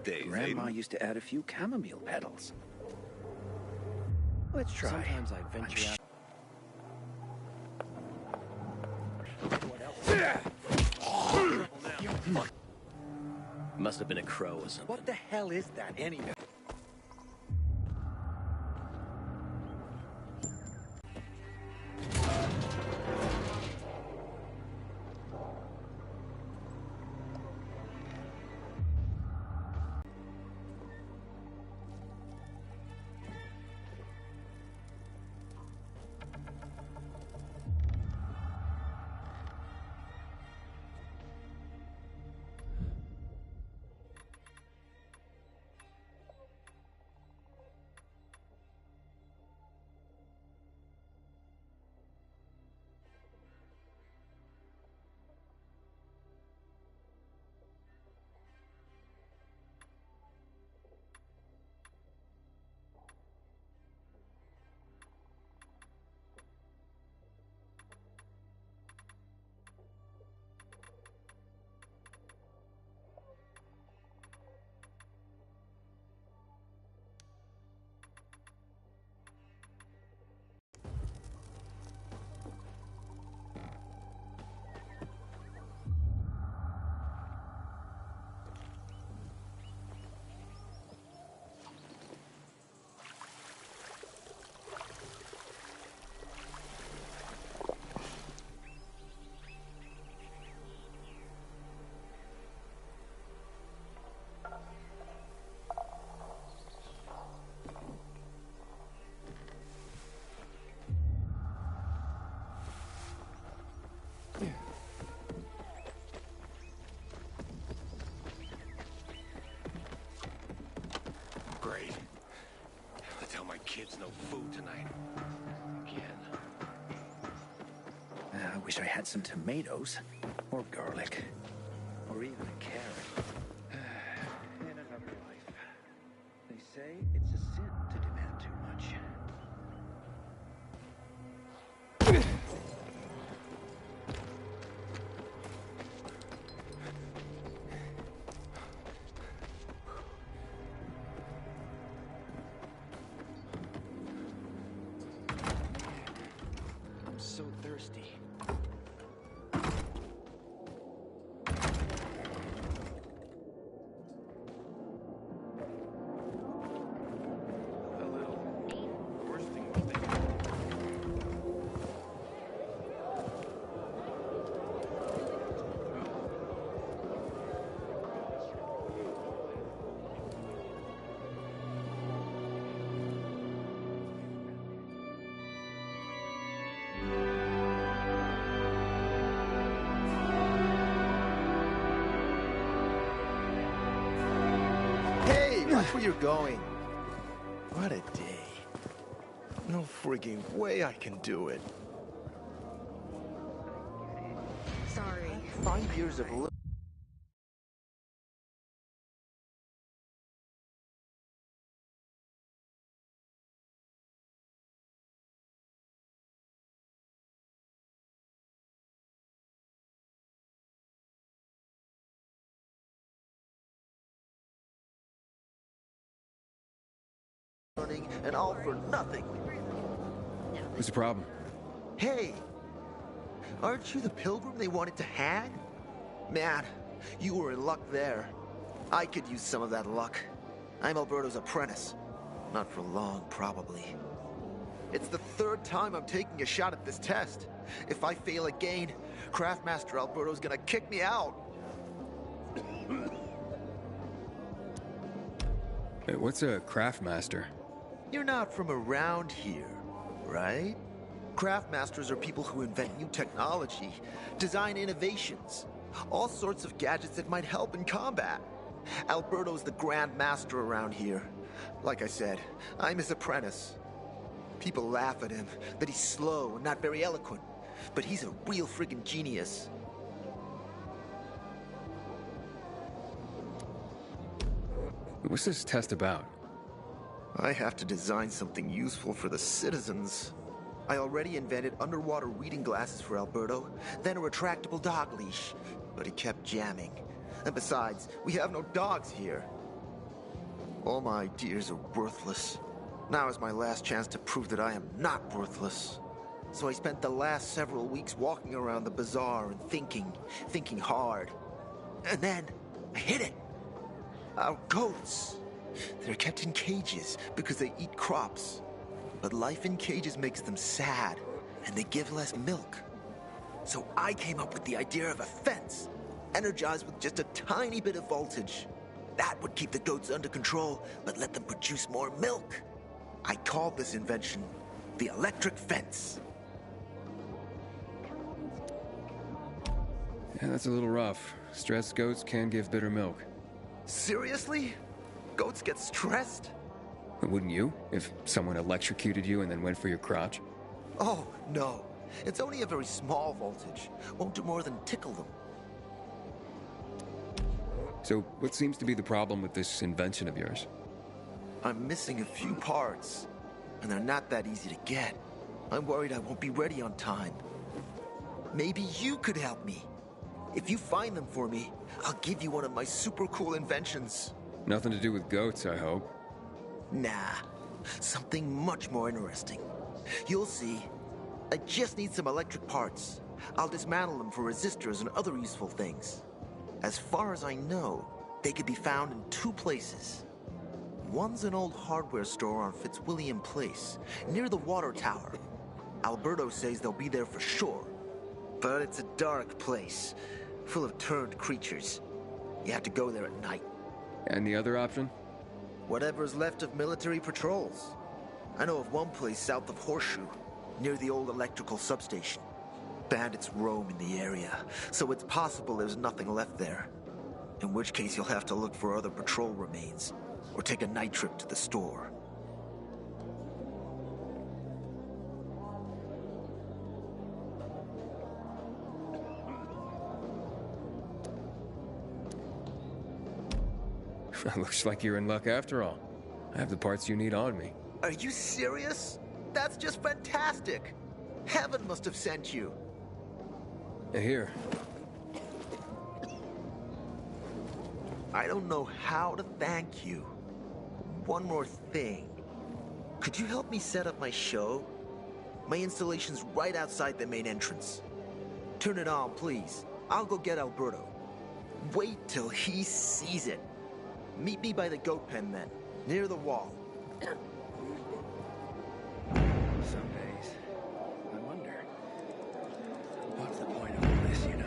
days, Grandma Aiden. used to add a few chamomile petals. Let's try. Sometimes I venture out. Must have been a crow or something. What the hell is that anyway? Great. Let's tell my kids no food tonight. Again. I wish I had some tomatoes, or garlic, or even a carrot. In another life, they say it's a sin to demand too much. I'm so thirsty. A little. Worst thing was they... Hey, watch where you're going. What a day. No frigging way I can do it. Sorry. 5 years of living. And all for nothing. What's the problem? Hey, aren't you the pilgrim they wanted to hang? Man, you were in luck there. I could use some of that luck. I'm Alberto's apprentice. Not for long, probably. It's the third time I'm taking a shot at this test. If I fail again, Craftmaster Alberto's gonna kick me out. Hey, what's a craft master? You're not from around here, right? Craftmasters are people who invent new technology, design innovations, all sorts of gadgets that might help in combat. Alberto's the Grand Master around here. Like I said, I'm his apprentice. People laugh at him, that he's slow and not very eloquent, but he's a real friggin' genius. What's this test about? I have to design something useful for the citizens. I already invented underwater reading glasses for Alberto, then a retractable dog leash, but he kept jamming. And besides, we have no dogs here. All my ideas are worthless. Now is my last chance to prove that I am not worthless. So I spent the last several weeks walking around the bazaar and thinking hard. And then, I hit it. Our goats. They're kept in cages because they eat crops. But life in cages makes them sad, and they give less milk. So I came up with the idea of a fence, energized with just a tiny bit of voltage. That would keep the goats under control, but let them produce more milk. I called this invention the electric fence. Yeah, that's a little rough. Stressed goats can give bitter milk. Seriously? Goats get stressed? Wouldn't you? If someone electrocuted you and then went for your crotch? Oh, no. It's only a very small voltage. Won't do more than tickle them. So, what seems to be the problem with this invention of yours? I'm missing a few parts, and they're not that easy to get. I'm worried I won't be ready on time. Maybe you could help me. If you find them for me, I'll give you one of my super cool inventions. Nothing to do with goats, I hope. Nah, something much more interesting. You'll see. I just need some electric parts. I'll dismantle them for resistors and other useful things. As far as I know, they could be found in two places. One's an old hardware store on Fitzwilliam Place, near the water tower. Alberto says they'll be there for sure. But it's a dark place, full of turned creatures. You have to go there at night. And the other option? Whatever's left of military patrols. I know of one place south of Horseshoe, near the old electrical substation. Bandits roam in the area, so it's possible there's nothing left there. In which case you'll have to look for other patrol remains, or take a night trip to the store. Looks like you're in luck after all. I have the parts you need on me. Are you serious? That's just fantastic! Heaven must have sent you. Here. I don't know how to thank you. One more thing. Could you help me set up my show? My installation's right outside the main entrance. Turn it on, please. I'll go get Alberto. Wait till he sees it. Meet me by the goat pen then, near the wall. Some days, I wonder, what's the point of all this, you know?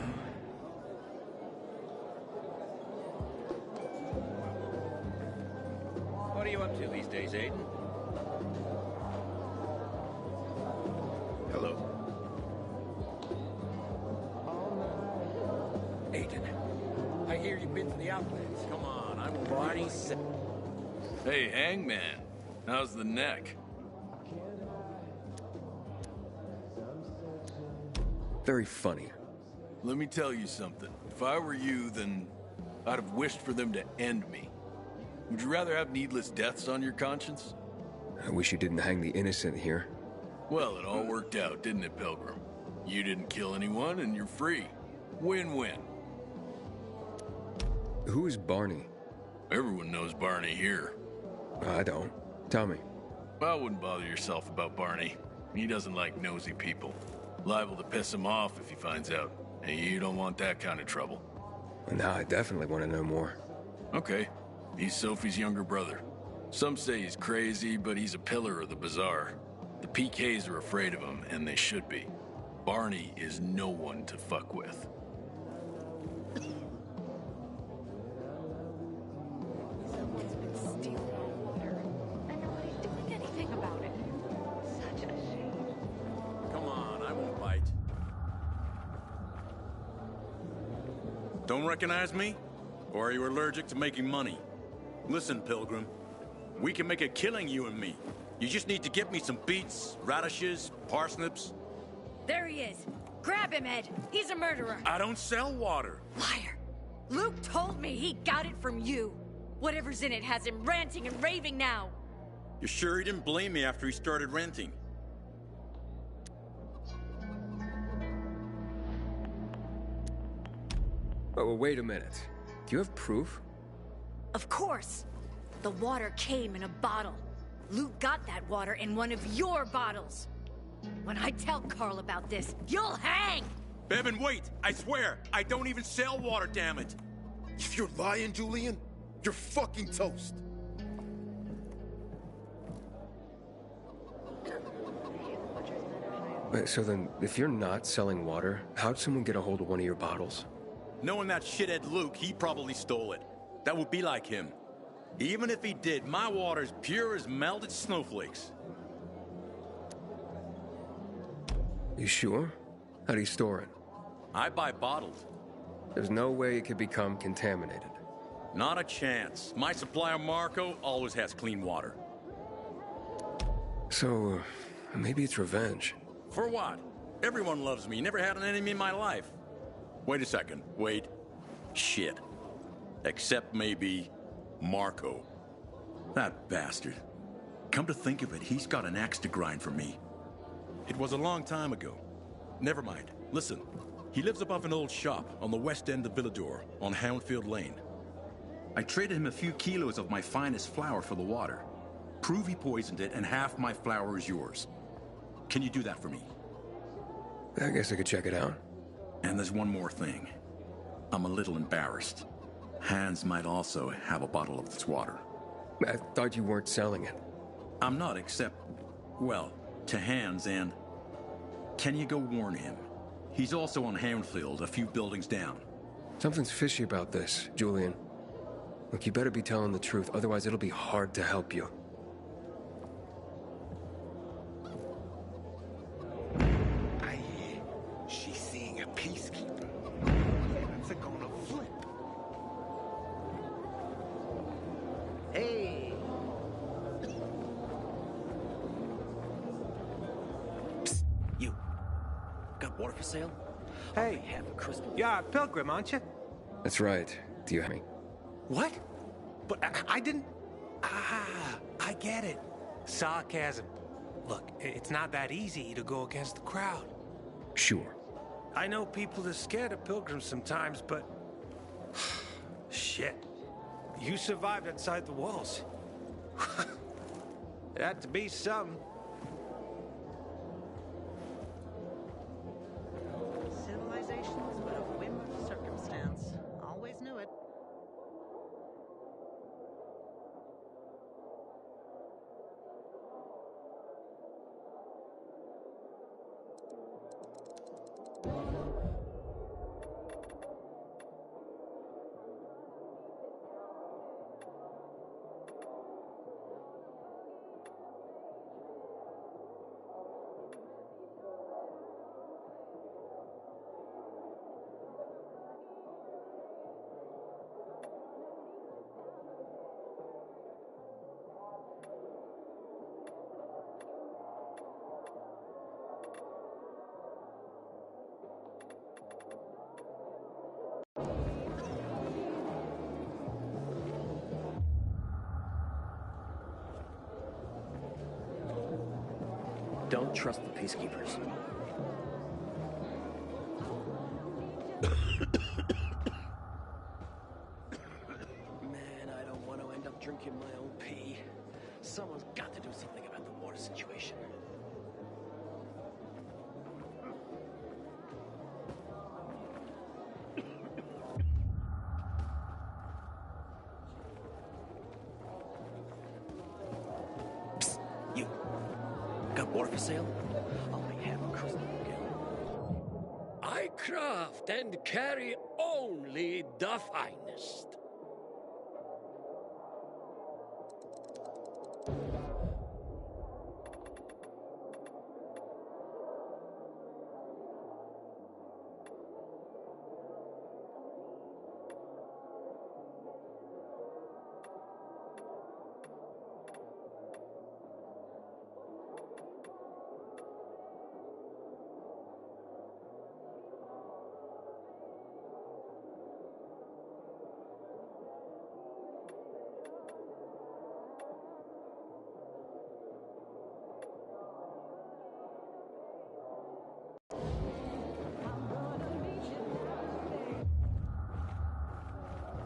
What are you up to these days, Aiden? Hello. Aiden, I hear you've been to the outlets. Come on, I'm Barney. Hey, Hangman. How's the neck? Very funny. Let me tell you something. If I were you, then I'd have wished for them to end me. Would you rather have needless deaths on your conscience? I wish you didn't hang the innocent here. Well, it all worked out, didn't it, Pilgrim? You didn't kill anyone, and you're free. Win-win. Who is Barney? Everyone knows Barney here. I don't. Tell me. I wouldn't bother yourself about Barney. He doesn't like nosy people. Liable to piss him off if he finds out. And you don't want that kind of trouble. Now I definitely want to know more. Okay. He's Sophie's younger brother. Some say he's crazy, but he's a pillar of the bazaar. The PKs are afraid of him, and they should be. Barney is no one to fuck with. Someone's been stealing our water, and nobody's doing anything about it. Such a shame. Come on, I won't bite. Don't recognize me? Or are you allergic to making money? Listen, Pilgrim. We can make a killing, you and me. You just need to get me some beets, radishes, parsnips. There he is. Grab him, Ed. He's a murderer. I don't sell water. Liar. Luke told me he got it from you. Whatever's in it has him ranting and raving now. You sure he didn't blame me after he started ranting? Oh, wait a minute. Do you have proof? Of course. The water came in a bottle. Luke got that water in one of your bottles. When I tell Carl about this, you'll hang! Bevan, wait! I swear, I don't even sell water, damn it! If you're lying, Julian, you're fucking toast. So then, if you're not selling water, how'd someone get a hold of one of your bottles? Knowing that shithead Luke, he probably stole it. That would be like him. Even if he did, my water's pure as melted snowflakes. You sure? How do you store it? I buy bottled. There's no way it could become contaminated. Not a chance. My supplier, Marco, always has clean water. So, maybe it's revenge. For what? Everyone loves me. Never had an enemy in my life. Wait a second. Wait. Shit. Except maybe Marco. That bastard. Come to think of it, he's got an axe to grind for me. It was a long time ago. Never mind. Listen. He lives above an old shop on the west end of Villador on Houndfield Lane. I traded him a few kilos of my finest flour for the water. Prove he poisoned it and half my flour is yours. Can you do that for me? I guess I could check it out. And there's one more thing. I'm a little embarrassed. Hans might also have a bottle of this water. I thought you weren't selling it. I'm not, except, well, to Hans and... Can you go warn him? He's also on Houndfield, a few buildings down. Something's fishy about this, Julian. Look, you better be telling the truth, otherwise it'll be hard to help you. She's seeing a peacekeeper. That's a gonna flip. Hey! Psst, you. Got water for sale? Hey, I have a crystal. you're a pilgrim, aren't you? That's right. Do you have me? What? But I didn't... Ah, I get it. Sarcasm. Look, it's not that easy to go against the crowd. Sure. I know people are scared of pilgrims sometimes, but... Shit. You survived outside the walls. It had to be something. Civilization is but a whim of circumstance. Always knew it. Don't trust the peacekeepers. Man, I don't want to end up drinking my own pee. Someone's got to do something about the water situation. Psst, you. Got water for sale? Oh, I have a crystal again. I craft and carry only the finest.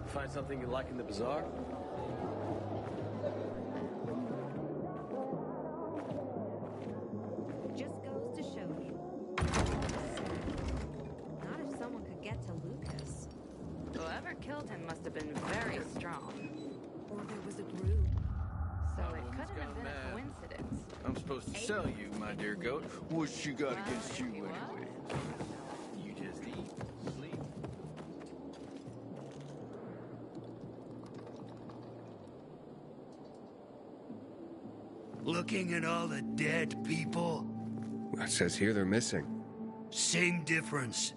Find something you like in the bazaar? skeleton must have been very strong. Or there was a group. So it couldn't have been a coincidence. I'm supposed to sell you, my dear goat. What she got against you anyway? You just eat, sleep. Looking at all the dead people? It says here they're missing. Same difference.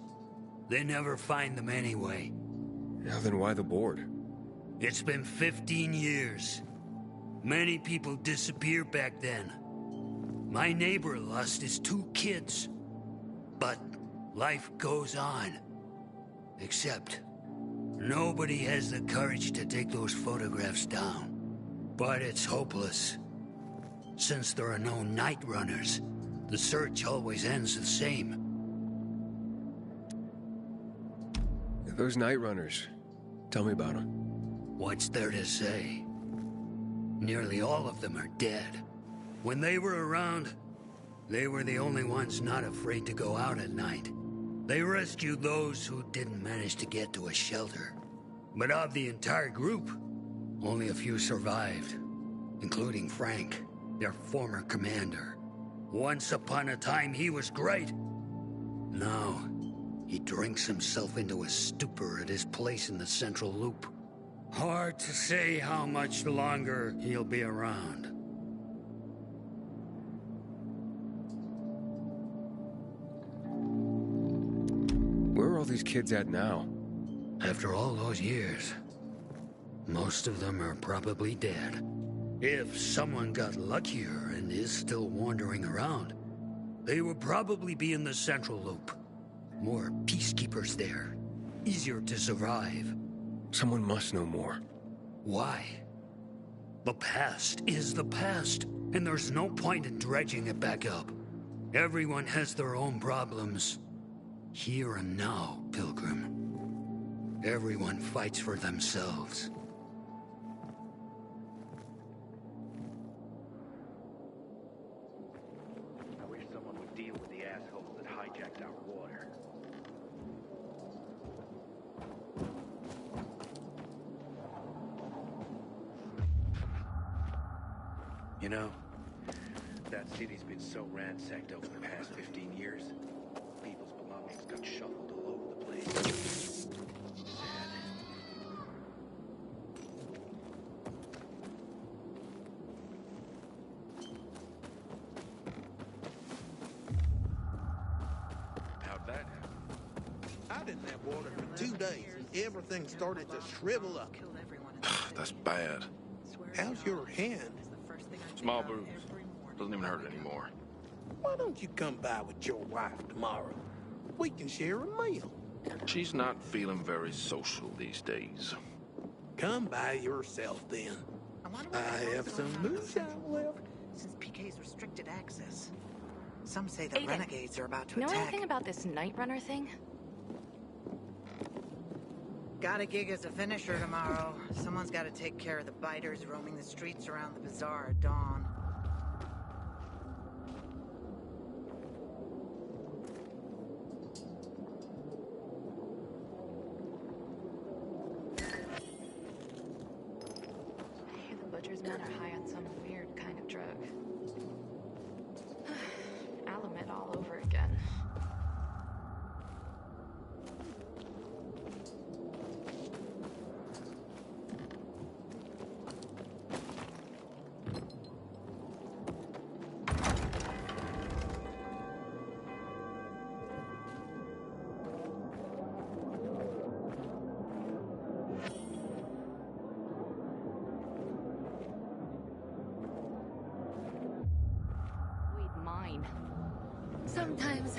They never find them anyway. Now then why the board? It's been 15 years. Many people disappeared back then. My neighbor lost his 2 kids. But life goes on. Except, nobody has the courage to take those photographs down. But it's hopeless. Since there are no night runners, the search always ends the same. Those night runners. Tell me about them. What's there to say? Nearly all of them are dead. When they were around, they were the only ones not afraid to go out at night. They rescued those who didn't manage to get to a shelter. But of the entire group, only a few survived, including Frank, their former commander. Once upon a time, he was great. Now, he drinks himself into a stupor at his place in the Central Loop. Hard to say how much longer he'll be around. Where are all these kids at now? After all those years, most of them are probably dead. If someone got luckier and is still wandering around, they will probably be in the Central Loop. More peacekeepers there. Easier to survive. Someone must know more. Why? The past is the past, and there's no point in dredging it back up. Everyone has their own problems. Here and now, Pilgrim. Everyone fights for themselves. I wish someone would deal with the assholes that hijacked our water. You know, that city's been so ransacked over the past 15 years. People's belongings got shuffled all over the place. Sad. How'd that happen? I didn't have water for 2 days, and everything started to shrivel up. That's bad. How's your hand? Small bruise. Doesn't even hurt anymore. Why don't you come by with your wife tomorrow? We can share a meal. She's not feeling very social these days. Come by yourself then. I have some moonshine left. Since PK's restricted access. Some say the Aiden, renegades are about to know attack. anything about this night runner thing? Got a gig as a finisher tomorrow. Someone's got to take care of the biters roaming the streets around the bazaar at dawn. I hear the butcher's men are high on some weird kind of drug. Alamid all over again. Mine. Sometimes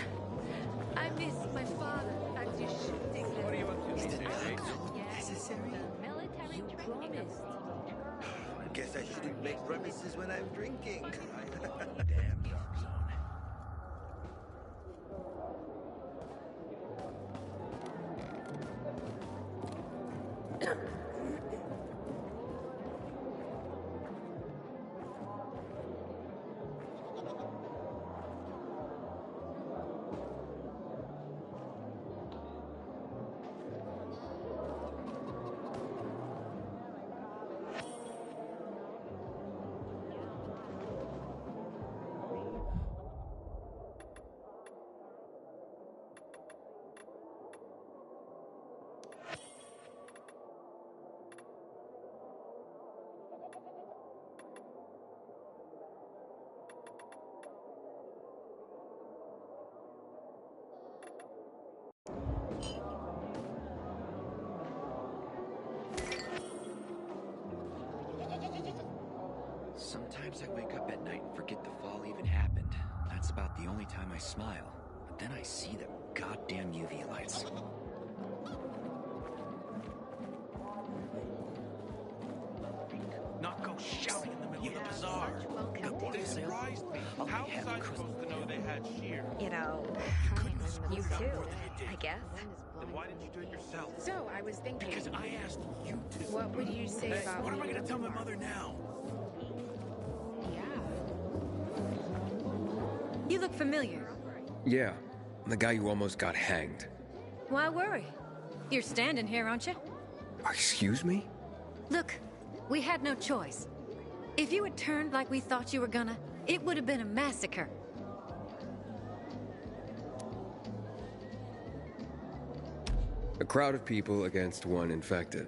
I miss my father at the shooting. What are you up to these days, Ace? Necessary? Military training. Guess I shouldn't make promises when I'm drinking. Damn dark zone. Sometimes I wake up at night and forget the fall even happened. That's about the only time I smile. But then I see the goddamn UV lights. Not go shouting in the middle of the bazaar. They surprised me. How was I supposed to know they had shears? You know, you too, I guess. Then why didn't you do it yourself? So, I was thinking... Because I asked you to. What would you say about... What am I going to tell my mother now? You look familiar. Yeah, the guy who almost got hanged. Why worry? You're standing here, aren't you? Excuse me? Look, we had no choice. If you had turned like we thought you were gonna, it would have been a massacre. A crowd of people against one infected.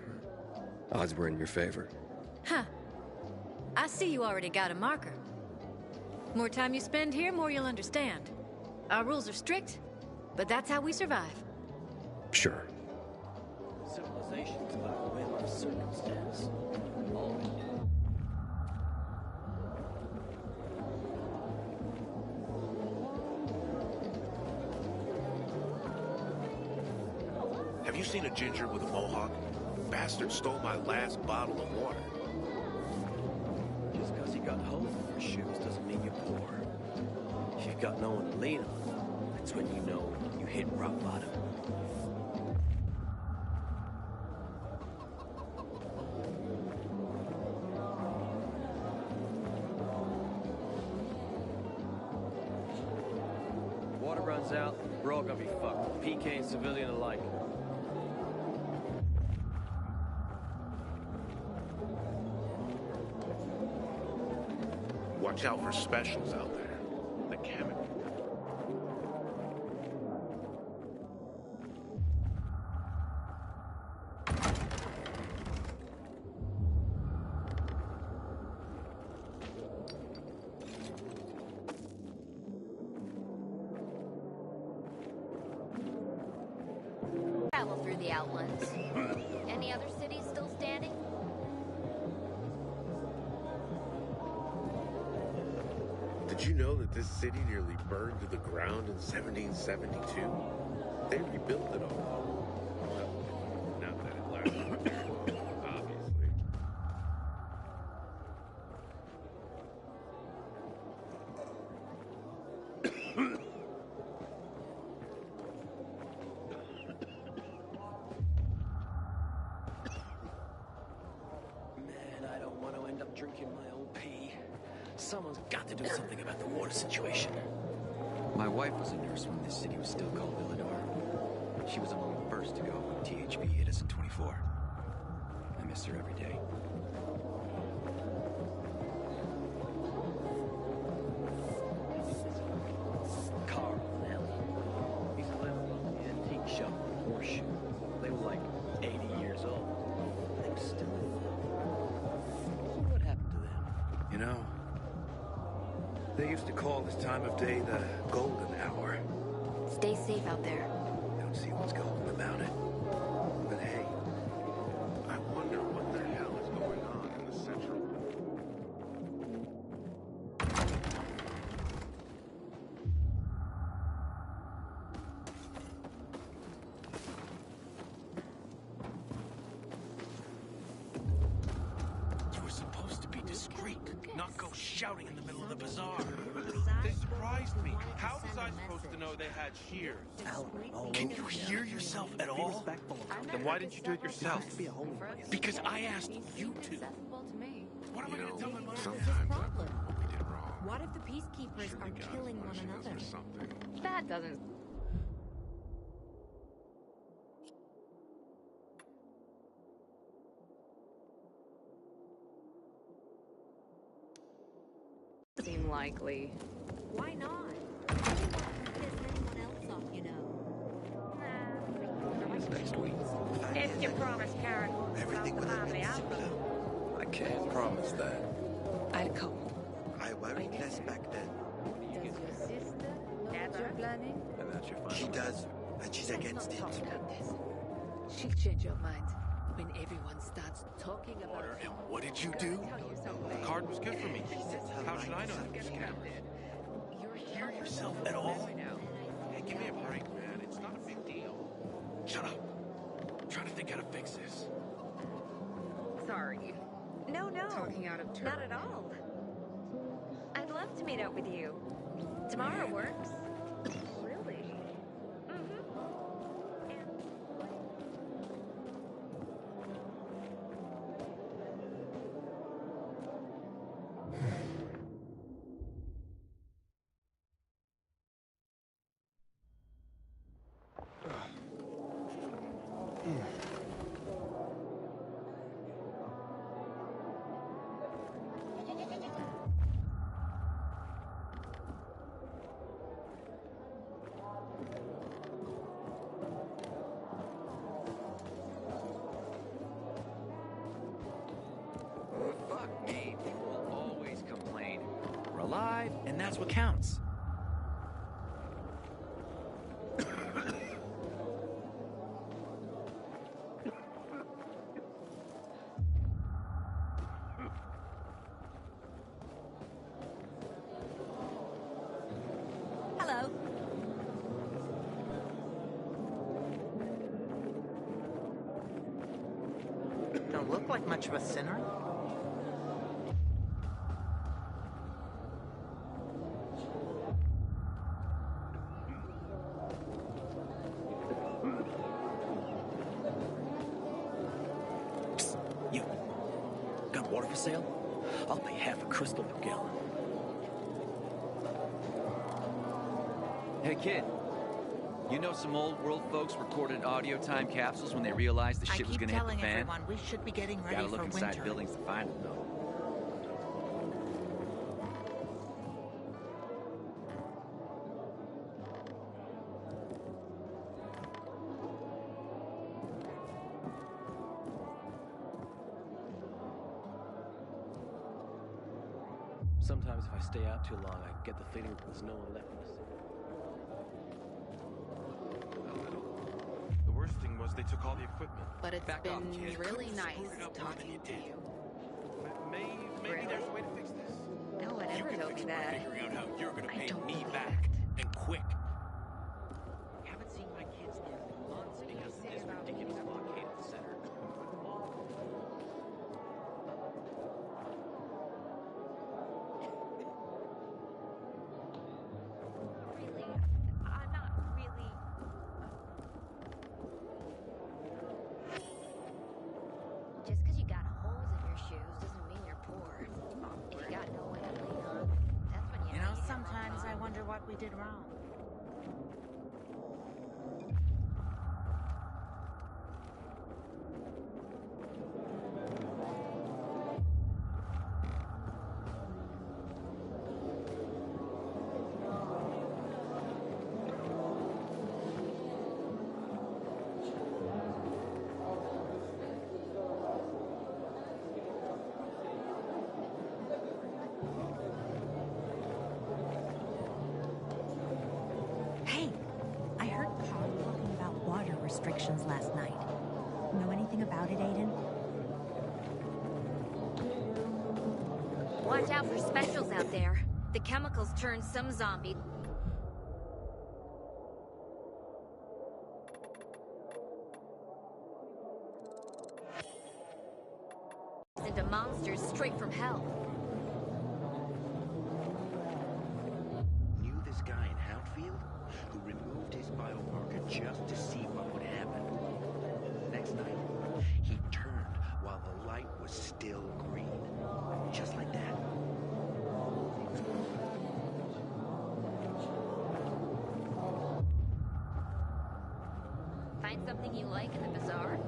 Odds were in your favor. Huh. I see you already got a marker. More time you spend here, more you'll understand. Our rules are strict, but that's how we survive. Sure. Civilization's by the whim of circumstance. Have you seen a ginger with a mohawk? Bastard stole my last bottle of water. Just because you got holes in your shoes doesn't mean you're poor. If you've got no one to lean on, that's when you know you hit rock bottom. Water runs out, we're all gonna be fucked. PK and civilian alike. Watch out for specials out there. The chemical. Travel through the Outlands. Any other cities still standing? Did you know that this city nearly burned to the ground in 1772? They rebuilt it all. Well, not that it lasted, obviously. Man, I don't want to end up drinking my own pee. Someone's got to do something about the water situation. My wife was a nurse when this city was still called Villador. She was among the first to go when THB hit us in 24. I miss her every day. Carl and Ellie. Used to live along the antique shop in Horseshoe. They were like 80 years old. They were still in love. What happened to them? You know, they used to call this time of day the golden hour. Stay safe out there. Don't see what's golden about it. But hey, I wonder what the hell is going on in the central. You were supposed to be discreet, not go shouting in the middle of the bazaar. They surprised me. How was I supposed to know they had shears? Can you hear yourself at all? Then why didn't you do it yourself? Because I asked you to. What am I going to tell my mother? Sometimes I wonder what we did wrong. What if the peacekeepers Surely are God's killing one punishing us another? for something. That doesn't... seem likely. Why not? I didn't want to piss anyone else off, you know. Next week. If you promise, Karen. Everything will have been simpler. I can't promise that. I'll come. I worried less back then. Does your sister know what you're planning? And that's your final. She does, and she's against it. Talk about this. She'll change your mind. When everyone starts talking about Water, and what did you do? The card was good for me. How should I know it was scammers? Hear yourself at all? Hey, give me a break, man. It's not a big deal. Shut up. I'm trying to think how to fix this. Sorry. No, no. Talking out of turn. Not at all. I'd love to meet up with you. Tomorrow works. Really? Fuck me. People will always complain. We're alive, and that's what counts. Hello. Don't look like much of a sinner. You got water for sale? I'll pay half a crystal per gallon. Hey, kid. You know some old world folks recorded audio time capsules when they realized the shit was gonna hit the I keep telling fan? everyone we should be getting ready Gotta for look inside winter. buildings to find them, though. Sometimes if I stay out too long, I get the feeling that there's no one left in the city. The worst thing was they took all the equipment. But it's Back been off, kid. really Could've nice screwed it up more than talking you to did. you. Maybe there's a way to fix this. No one You ever can told fix me it by that. figuring out how you're gonna I pay don't me believe back. it. And quick. Haven't seen my kids in months because of this ridiculous blockade at the center. Really? I'm not really. Just because you got holes in your shoes doesn't mean you're poor. If you got no way to lean on, that's when you You know, need it. sometimes I wonder what we did wrong. Hey, I heard Carl talking about water restrictions last night. Know anything about it, Aiden? Watch out for specials out there. The chemicals turn some zombie into monsters straight from hell. Knew this guy in Hatfield who removed his biomarker just to see what would happen. Next night, he turned while the light was still green. Just like that. Find something you like in the bazaar?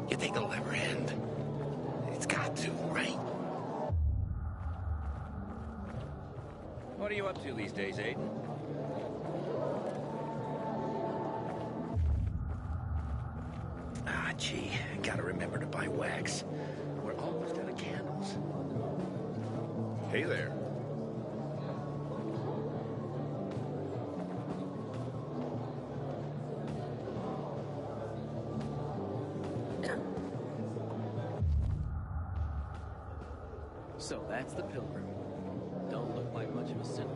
You think it'll ever end? It's got to, right? What are you up to these days, Aiden? Ah, gee, gotta remember to buy wax. We're almost out of candles. Hey there. So that's the pilgrim. Don't look like much of a sinner.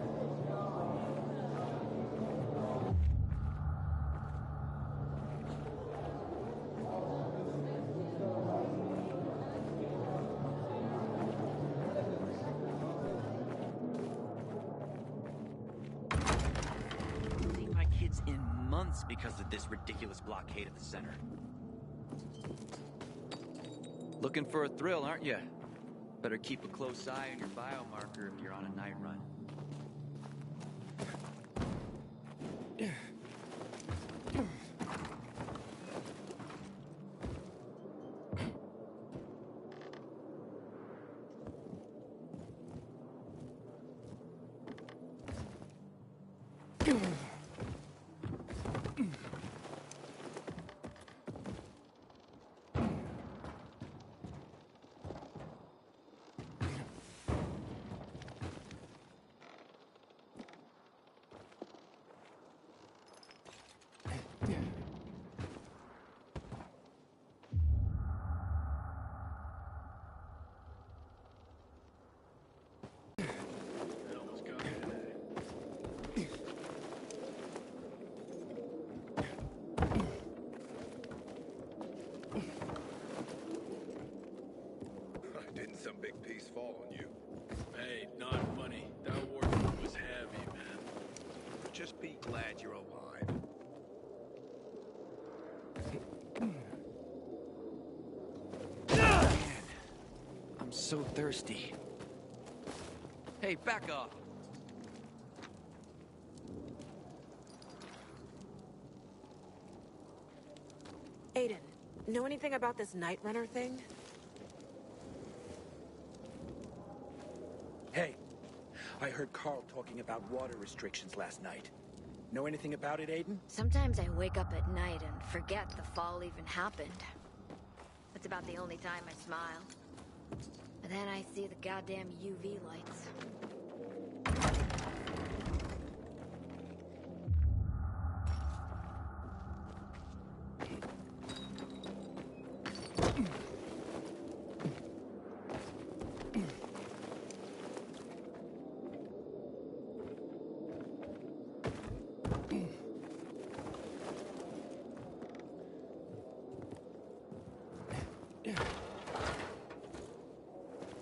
Seen my kids in months because of this ridiculous blockade at the center. Looking for a thrill, aren't you? Better keep a close eye on your biomarker if you're on a night run. Didn't some big piece fall on you? Hey, not funny. That warfare was heavy, man. Just be glad you're alive. Man, I'm so thirsty. Hey, back off. Aiden, know anything about this Night Runner thing? Hey, I heard Carl talking about water restrictions last night. Know anything about it, Aiden? Sometimes I wake up at night and forget the fall even happened. It's about the only time I smile. But then I see the goddamn UV lights.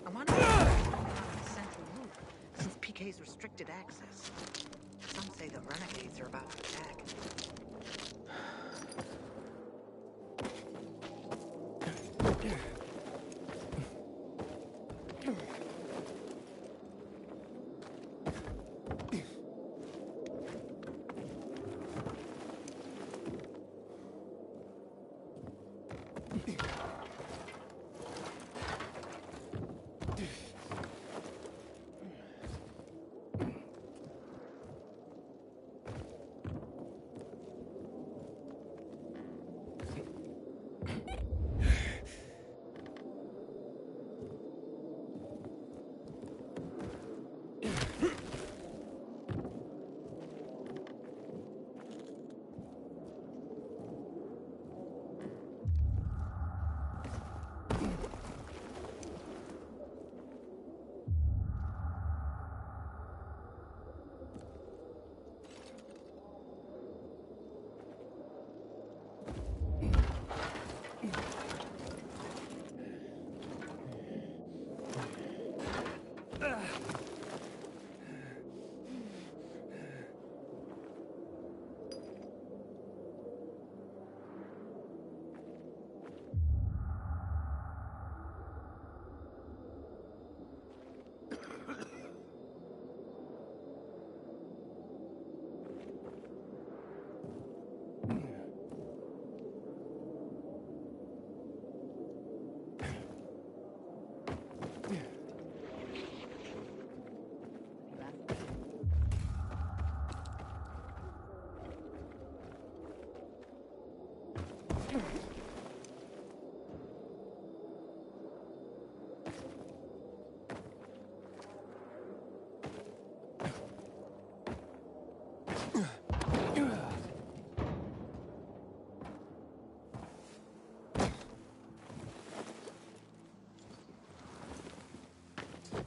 I wonder if the central loop, since PK's restricted access. Some say the renegades are about to attack.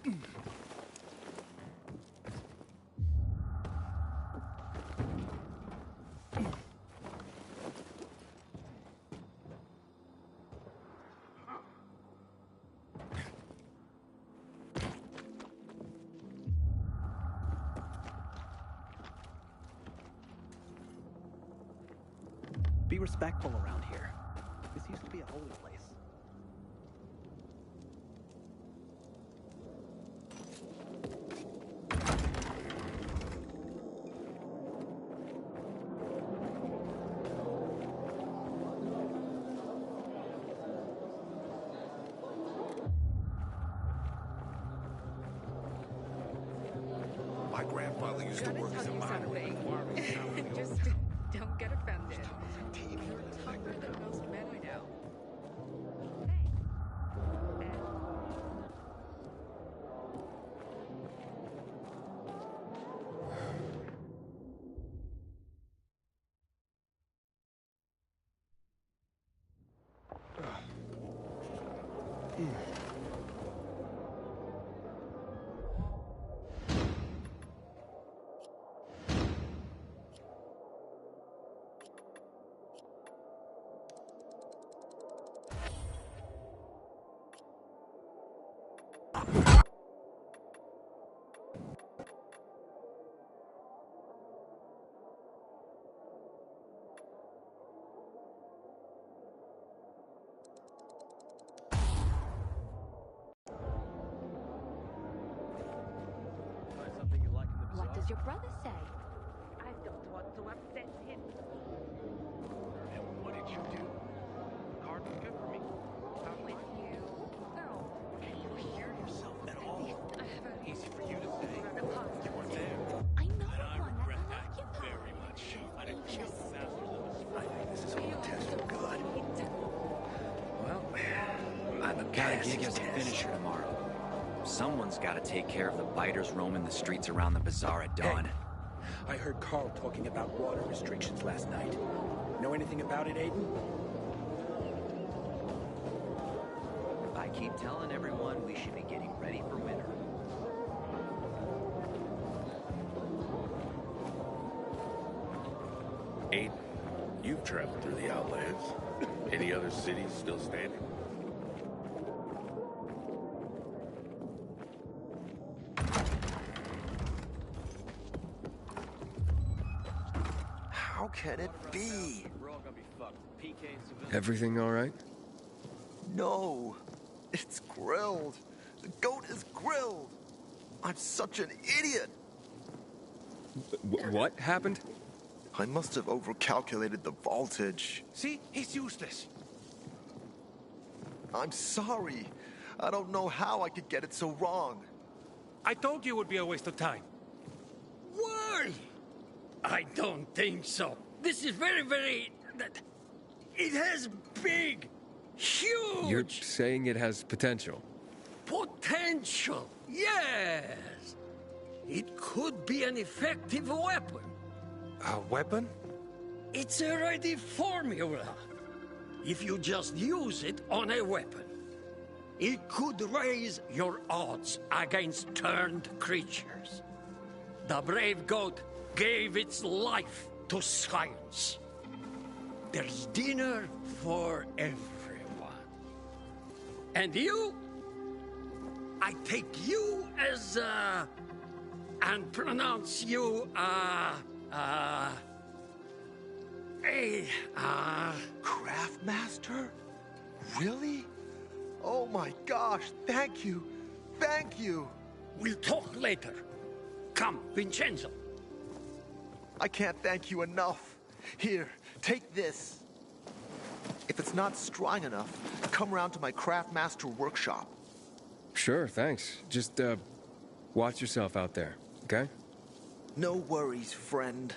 Be respectful around here. This used to be a holy place. My grandfather used to work as a miner. Just don't get offended. You're tougher than most men I know. What does your brother say? I don't want to upset him. And what did you do? Card was good for me. With you? Oh, Can you hear yourself at all? I have a Easy for you to say. the past. You weren't there. I know And I one regret that's that occupied. very much. I didn't kill the masters of the I think this is all a test for good. Well, I'm a got a gas gig as a test. finisher tomorrow. Someone's got to take care of the biters roaming the streets around the bazaar at dawn. I heard Carl talking about water restrictions last night. Know anything about it, Aiden? I keep telling everyone we should be getting ready for winter. Aiden, you've traveled through the Outlands. Any other cities still standing? How can it be? We're all gonna be fucked. PK and civilians. Everything all right? No, it's grilled. The goat is grilled. I'm such an idiot. What happened? I must have overcalculated the voltage. See? He's useless. I'm sorry. I don't know how I could get it so wrong. I told you it would be a waste of time. Why? I don't think so. This is very... It has big, huge... You're saying it has potential. Potential, yes. It could be an effective weapon. A weapon? It's a ready formula. If you just use it on a weapon, it could raise your odds against turned creatures. The brave goat gave its life to science. There's dinner for everyone. And you? I take you as, and pronounce you, Craftmaster? Really? Oh my gosh, thank you. Thank you. We'll talk later. Come, Vincenzo. I can't thank you enough. Here, take this. If it's not strong enough, come round to my Craftmaster workshop. Sure, thanks. Just, watch yourself out there, okay? No worries, friend.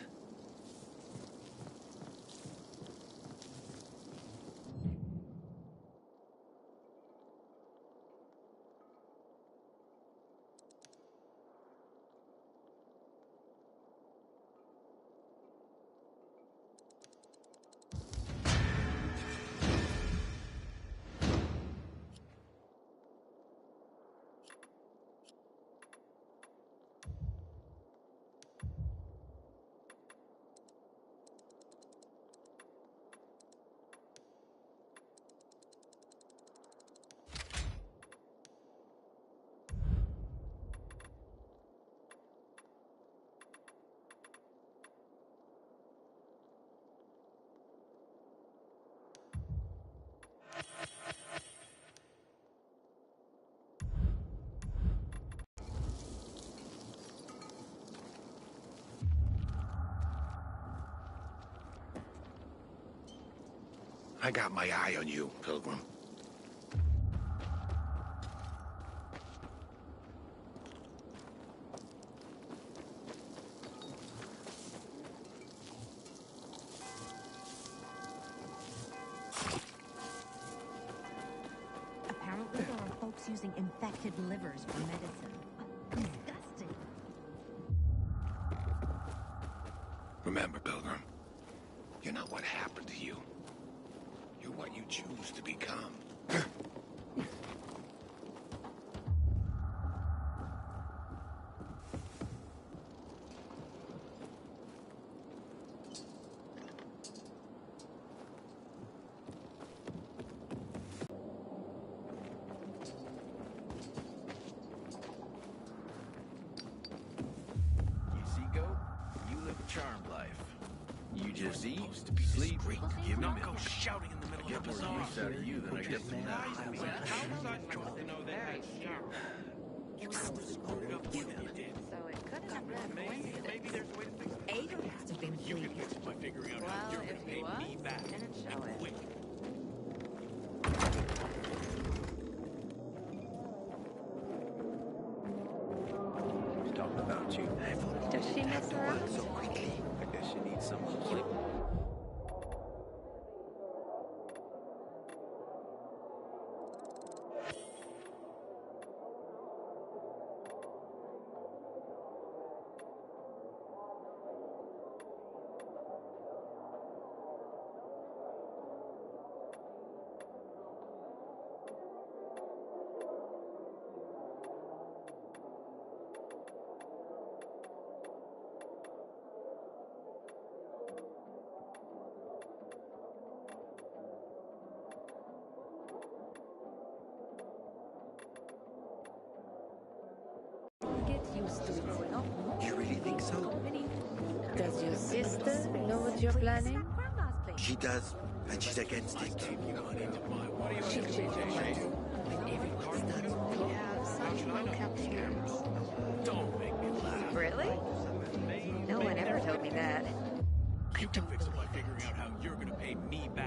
I got my eye on you, Pilgrim. Apparently there are folks using infected livers for medicine. Disgusting. Remember, Pilgrim, you're not what happened to you. You're what you choose to become. Charmed life. You just eat, sleep, give me milk. Shouting in the middle I get more use out of you than I get from that. So it couldn't have been maybe there's a way to fix it. Ada must have been You can fix it by figuring out how you're going to pay me back. Didn't show it. Quick. Talking about you. Does she mess around? So quickly. I guess she needs someone to sleep. Get used to it. You really think so? Does your sister know what you're planning? She does, and she's against it. She changed her mind. We have such low captures. Don't make me laugh. Really? No one ever told me that. You can fix it by figuring out how you're going to pay me back.